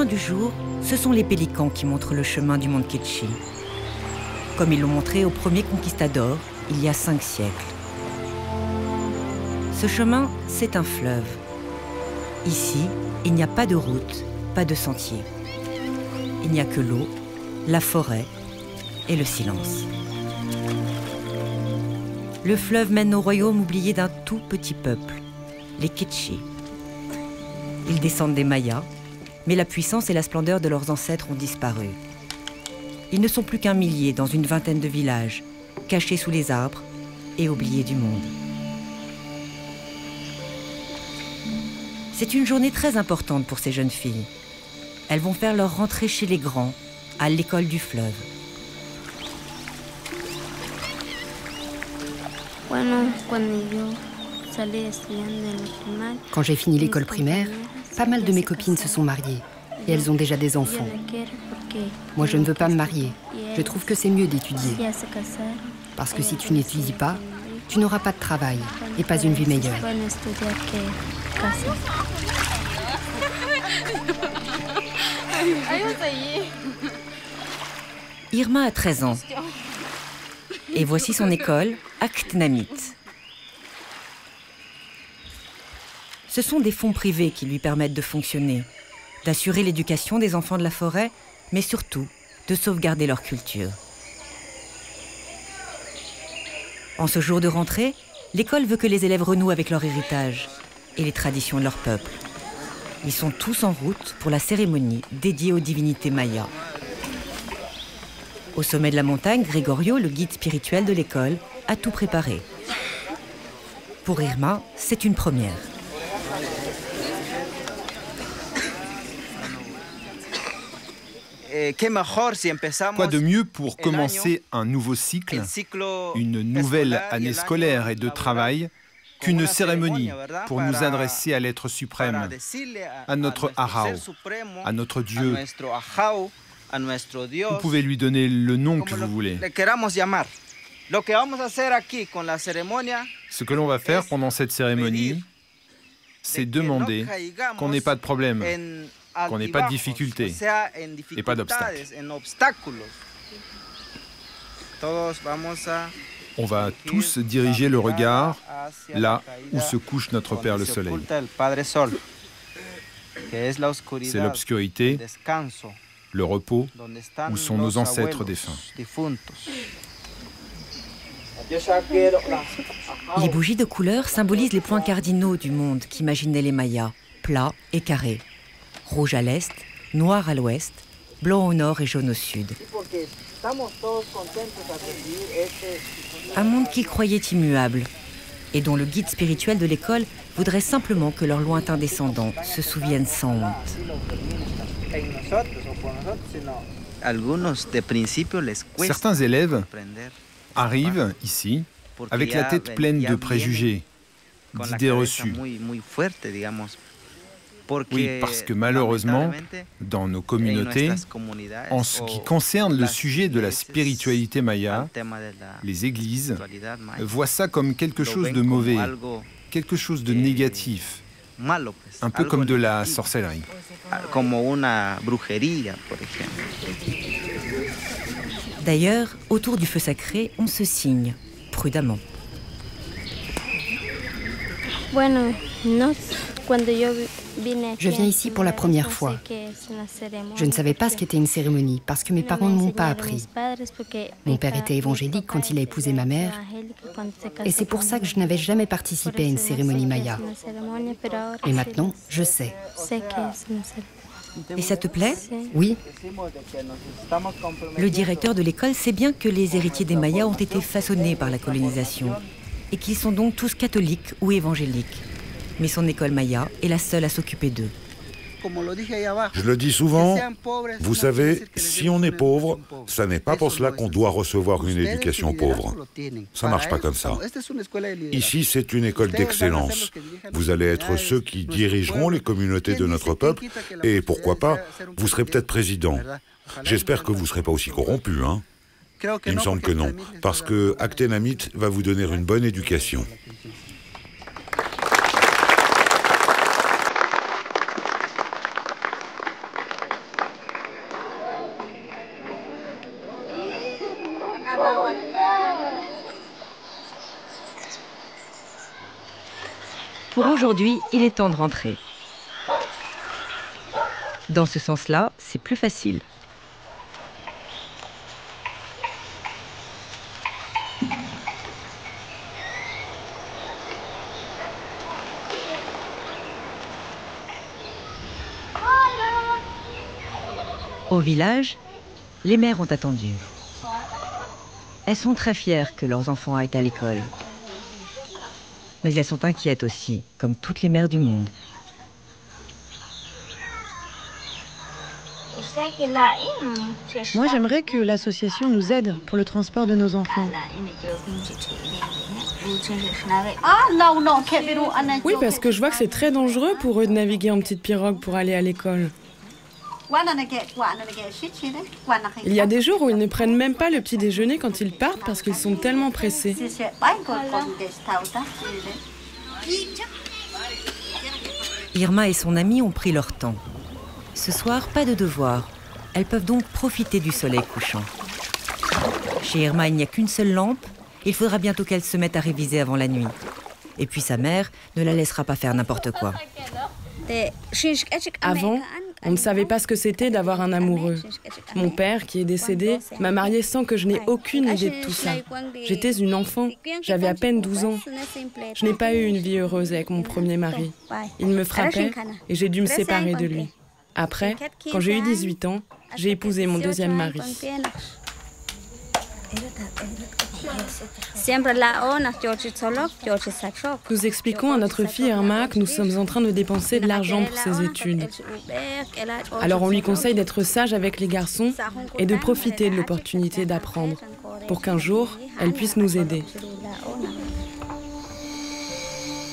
du jour, ce sont les pélicans qui montrent le chemin du monde Quiché, comme ils l'ont montré aux premiers conquistadors il y a 5 siècles. Ce chemin, c'est un fleuve. Ici, il n'y a pas de route, pas de sentier. Il n'y a que l'eau, la forêt et le silence. Le fleuve mène au royaume oublié d'un tout petit peuple, les Quiché. Ils descendent des Mayas, mais la puissance et la splendeur de leurs ancêtres ont disparu. Ils ne sont plus qu'un millier dans une vingtaine de villages, cachés sous les arbres et oubliés du monde. C'est une journée très importante pour ces jeunes filles. Elles vont faire leur rentrée chez les grands, à l'école du fleuve. Quand j'ai fini l'école primaire, pas mal de mes copines se sont mariées et elles ont déjà des enfants. Moi, je ne veux pas me marier. Je trouve que c'est mieux d'étudier. Parce que si tu n'étudies pas, tu n'auras pas de travail et pas une vie meilleure. Irma a 13 ans. Et voici son école, Aktenamit. Ce sont des fonds privés qui lui permettent de fonctionner, d'assurer l'éducation des enfants de la forêt, mais surtout de sauvegarder leur culture. En ce jour de rentrée, l'école veut que les élèves renouent avec leur héritage et les traditions de leur peuple. Ils sont tous en route pour la cérémonie dédiée aux divinités mayas. Au sommet de la montagne, Gregorio, le guide spirituel de l'école, a tout préparé. Pour Irma, c'est une première. Quoi de mieux pour commencer un nouveau cycle, une nouvelle année scolaire et de travail, qu'une cérémonie pour nous adresser à l'être suprême, à notre Ahau, à notre Dieu. Vous pouvez lui donner le nom que vous voulez. Ce que l'on va faire pendant cette cérémonie, c'est demander qu'on n'ait pas de problème, qu'on n'ait pas de difficultés et pas d'obstacles. On va tous diriger le regard là où se couche notre Père le Soleil. C'est l'obscurité, le repos, où sont nos ancêtres défunts. Les bougies de couleur symbolisent les points cardinaux du monde qu'imaginaient les Mayas, plats et carrés. Rouge à l'est, noir à l'ouest, blanc au nord et jaune au sud. Un monde qu'ils croyaient immuable et dont le guide spirituel de l'école voudrait simplement que leurs lointains descendants se souviennent sans honte. Certains élèves arrivent ici avec la tête pleine de préjugés, d'idées reçues. Oui, parce que malheureusement, dans nos communautés, en ce qui concerne le sujet de la spiritualité maya, les églises voient ça comme quelque chose de mauvais, quelque chose de négatif, un peu comme de la sorcellerie. D'ailleurs, autour du feu sacré, on se signe, prudemment. Je viens ici pour la première fois. Je ne savais pas ce qu'était une cérémonie parce que mes parents ne m'ont pas appris. Mon père était évangélique quand il a épousé ma mère et c'est pour ça que je n'avais jamais participé à une cérémonie maya. Et maintenant, je sais. Et ça te plaît? Oui. Le directeur de l'école sait bien que les héritiers des Mayas ont été façonnés par la colonisation et qu'ils sont donc tous catholiques ou évangéliques. Mais son école maya est la seule à s'occuper d'eux. Je le dis souvent, vous savez, si on est pauvre, ça n'est pas pour cela qu'on doit recevoir une éducation pauvre. Ça ne marche pas comme ça. Ici, c'est une école d'excellence. Vous allez être ceux qui dirigeront les communautés de notre peuple et pourquoi pas, vous serez peut-être président. J'espère que vous ne serez pas aussi corrompu, hein? Il me semble que non, parce que Aktenamit va vous donner une bonne éducation. Pour aujourd'hui, il est temps de rentrer. Dans ce sens-là, c'est plus facile. Au village, les mères ont attendu. Elles sont très fières que leurs enfants aillent à l'école. Mais elles sont inquiètes aussi, comme toutes les mères du monde. Moi, j'aimerais que l'association nous aide pour le transport de nos enfants. Oui, parce que je vois que c'est très dangereux pour eux de naviguer en petite pirogue pour aller à l'école. Il y a des jours où ils ne prennent même pas le petit déjeuner quand ils partent parce qu'ils sont tellement pressés. Irma et son amie ont pris leur temps. Ce soir, pas de devoir. Elles peuvent donc profiter du soleil couchant. Chez Irma, il n'y a qu'une seule lampe. Il faudra bientôt qu'elle se mette à réviser avant la nuit. Et puis sa mère ne la laissera pas faire n'importe quoi. Avant, on ne savait pas ce que c'était d'avoir un amoureux. Mon père, qui est décédé, m'a mariée sans que je n'ai aucune idée de tout ça. J'étais une enfant, j'avais à peine 12 ans. Je n'ai pas eu une vie heureuse avec mon premier mari. Il me frappait et j'ai dû me séparer de lui. Après, quand j'ai eu 18 ans, j'ai épousé mon deuxième mari. Nous expliquons à notre fille Irma que nous sommes en train de dépenser de l'argent pour ses études. Alors on lui conseille d'être sage avec les garçons et de profiter de l'opportunité d'apprendre, pour qu'un jour, elle puisse nous aider.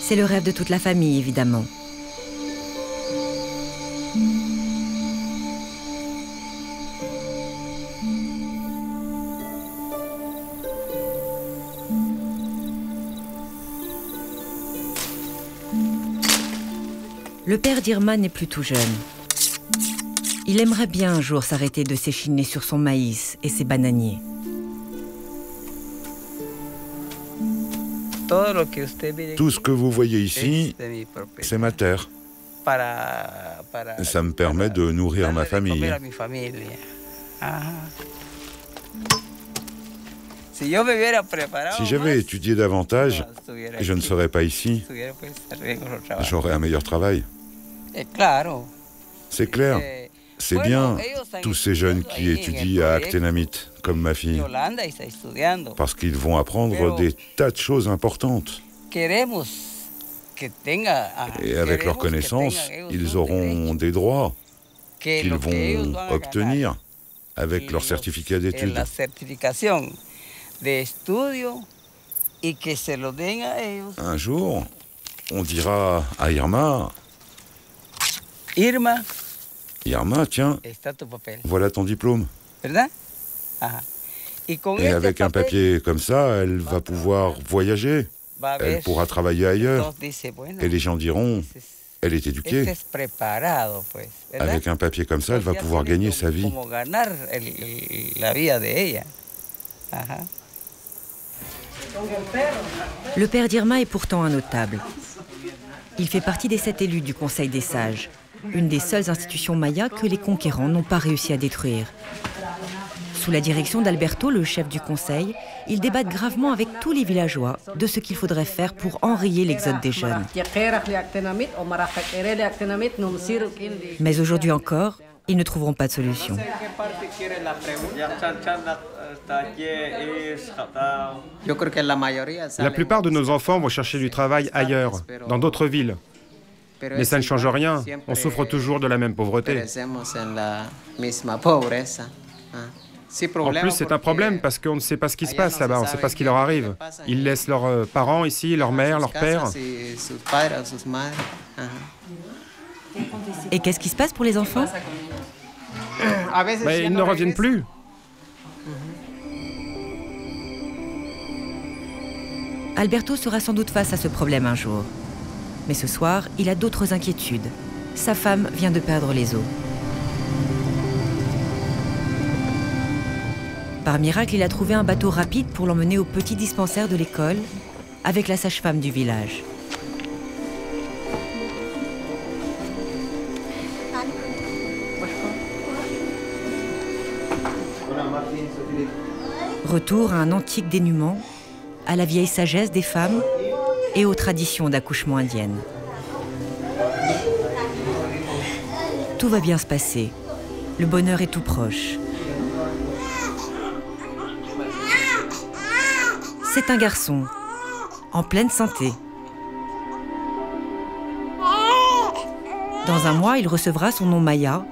C'est le rêve de toute la famille, évidemment. Le père d'Irma n'est plus tout jeune. Il aimerait bien un jour s'arrêter de s'échiner sur son maïs et ses bananiers. Tout ce que vous voyez ici, c'est ma terre. Ça me permet de nourrir ma famille. Si j'avais étudié davantage, je ne serais pas ici. J'aurais un meilleur travail. C'est clair. C'est bien, tous ces jeunes qui étudient à Aktenamit, comme ma fille, parce qu'ils vont apprendre des tas de choses importantes. Et avec leurs connaissances, ils auront des droits qu'ils vont obtenir avec leur certificat d'études. Un jour, on dira à Irma, Irma, tiens, voilà ton diplôme. Et avec un papier comme ça, elle va pouvoir voyager. Elle pourra travailler ailleurs. Et les gens diront, elle est éduquée. Avec un papier comme ça, elle va pouvoir gagner sa vie. Le père d'Irma est pourtant un notable. Il fait partie des 7 élus du Conseil des sages, une des seules institutions mayas que les conquérants n'ont pas réussi à détruire. Sous la direction d'Alberto, le chef du conseil, ils débattent gravement avec tous les villageois de ce qu'il faudrait faire pour enrayer l'exode des jeunes. Mais aujourd'hui encore, ils ne trouveront pas de solution. La plupart de nos enfants vont chercher du travail ailleurs, dans d'autres villes. Mais ça ne change rien, on souffre toujours de la même pauvreté. En plus, c'est un problème parce qu'on ne sait pas ce qui se passe là-bas, on ne sait pas ce qui leur arrive. Ils laissent leurs parents ici, leur mère, leur père. Et qu'est-ce qui se passe pour les enfants ? Mais ils ne reviennent plus. Alberto sera sans doute face à ce problème un jour. Mais ce soir, il a d'autres inquiétudes. Sa femme vient de perdre les os. Par miracle, il a trouvé un bateau rapide pour l'emmener au petit dispensaire de l'école avec la sage-femme du village. Retour à un antique dénuement, à la vieille sagesse des femmes et aux traditions d'accouchement indiennes. Tout va bien se passer. Le bonheur est tout proche. C'est un garçon, en pleine santé. Dans un mois, il recevra son nom Maya.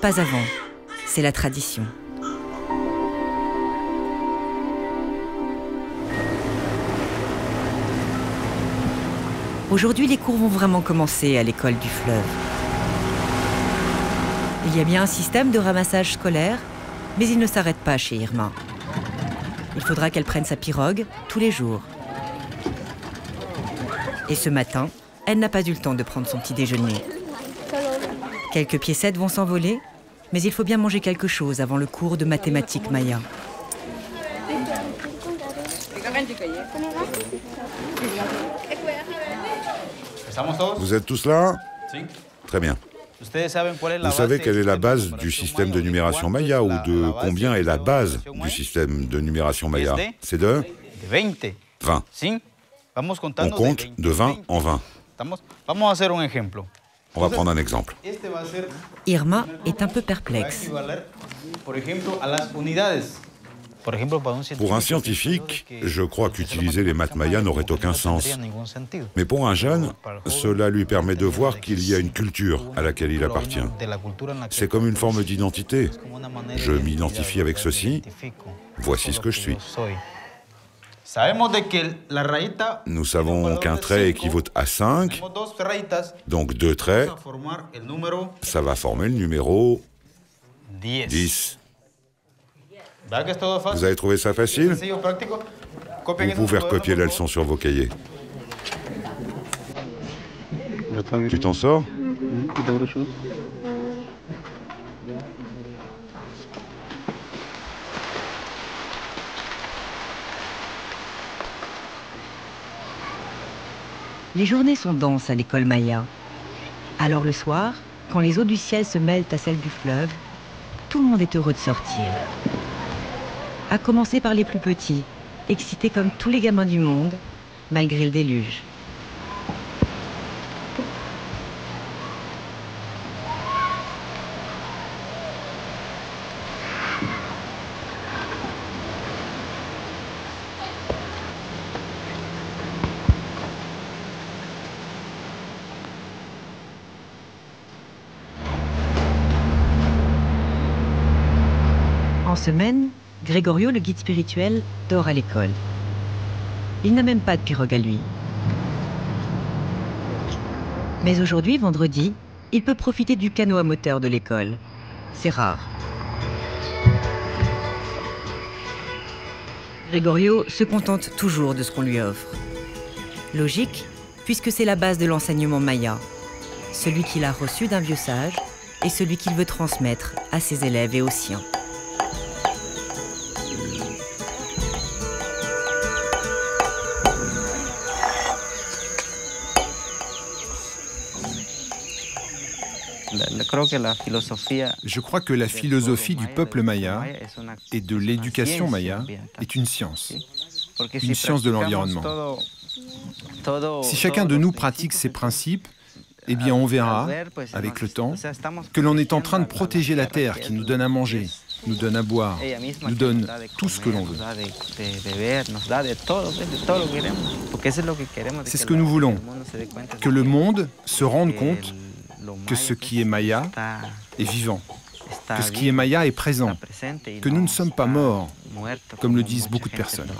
Pas avant, c'est la tradition. Aujourd'hui, les cours vont vraiment commencer à l'école du fleuve. Il y a bien un système de ramassage scolaire, mais il ne s'arrête pas chez Irma. Il faudra qu'elle prenne sa pirogue tous les jours. Et ce matin, elle n'a pas eu le temps de prendre son petit déjeuner. Quelques piécettes vont s'envoler, mais il faut bien manger quelque chose avant le cours de mathématiques Maya. Vous êtes tous là? Très bien. Vous savez quelle est la base du système de numération Maya ou de combien est la base du système de numération Maya? C'est de 20. On compte de 20 en 20. On va prendre un exemple. Irma est un peu perplexe. Pour un scientifique, je crois qu'utiliser les maths mayas n'aurait aucun sens. Mais pour un jeune, cela lui permet de voir qu'il y a une culture à laquelle il appartient. C'est comme une forme d'identité. Je m'identifie avec ceci. Voici ce que je suis. Nous savons qu'un trait équivaut à 5. Donc 2 traits, ça va former le numéro 10. Vous avez trouvé ça facile? Vous pouvez recopier la leçon sur vos cahiers. Tu t'en sors? Les journées sont denses à l'école Maya. Alors le soir, quand les eaux du ciel se mêlent à celles du fleuve, tout le monde est heureux de sortir. À commencer par les plus petits, excités comme tous les gamins du monde, malgré le déluge. En semaine, Gregorio, le guide spirituel, dort à l'école. Il n'a même pas de pirogue à lui. Mais aujourd'hui, vendredi, il peut profiter du canot à moteur de l'école. C'est rare. Gregorio se contente toujours de ce qu'on lui offre. Logique, puisque c'est la base de l'enseignement maya. Celui qu'il a reçu d'un vieux sage et celui qu'il veut transmettre à ses élèves et aux siens. Je crois que la philosophie du peuple maya et de l'éducation maya est une science de l'environnement. Si chacun de nous pratique ces principes, eh bien on verra, avec le temps, que l'on est en train de protéger la terre qui nous donne à manger, nous donne à boire, nous donne tout ce que l'on veut. C'est ce que nous voulons, que le monde se rende compte que ce qui est maya est vivant, que ce qui est maya est présent, que nous ne sommes pas morts, comme le disent beaucoup de personnes.